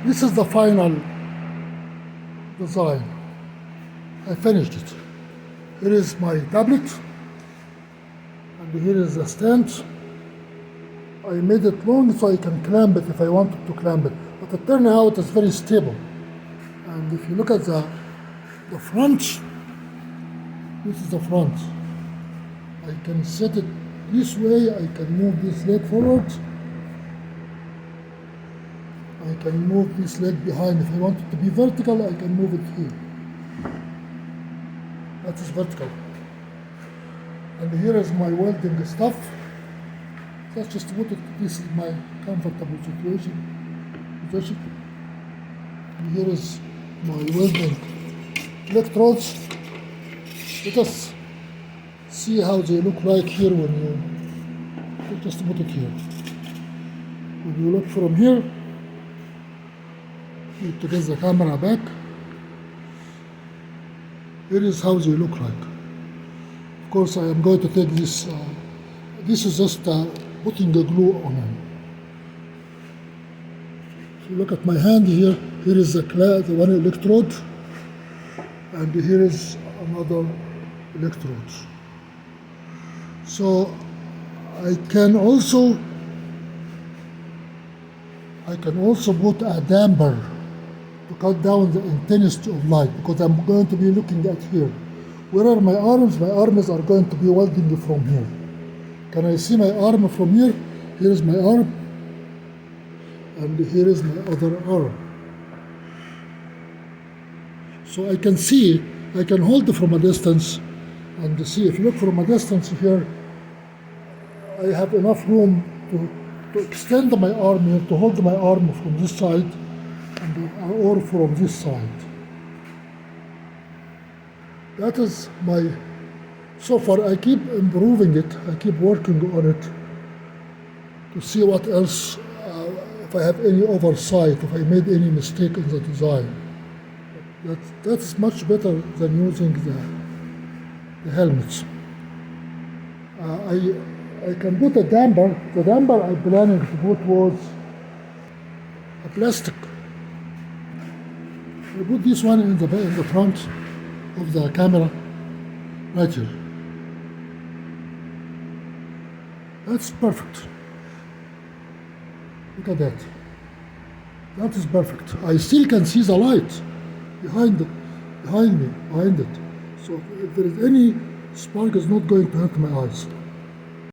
This is the final design. I finished it. Here is my tablet, and here is the stand. I made it long so I can clamp it if I wanted to clamp it, but it turned out it's very stable. And if you look at the front, this is the front. I can set it this way, I can move this leg forward, I can move this leg behind. If I want it to be vertical, I can move it here. That is vertical. And here is my welding stuff. That's just what this is my comfortable position. And here is my welding electrodes. Let us see how they look like here when you just put it here. When you look from here, to get the camera back, here is how they look like. Of course, I am going to take this. This is just putting the glue on it. If you look at my hand here, here is the one electrode, and here is another electrode. So I can also put a damper to cut down the intensity of light, because I'm going to be looking at here. Where are my arms? My arms are going to be welding from here. Can I see my arm from here? Here is my arm, and here is my other arm. So I can see, I can hold it from a distance and see. If you look from a distance here, I have enough room to extend my arm here, to hold my arm from this side or from this side. That is my, so far I keep improving it, I keep working on it to see what else, if I have any oversight, if I made any mistake in the design. That's much better than using the helmets. I can put a damper. The damper I'm planning to put was a plastic. I put this one in the front of the camera, right here. That's perfect. Look at that. That is perfect. I still can see the light behind it. So if there is any spark, it's not going to hurt my eyes.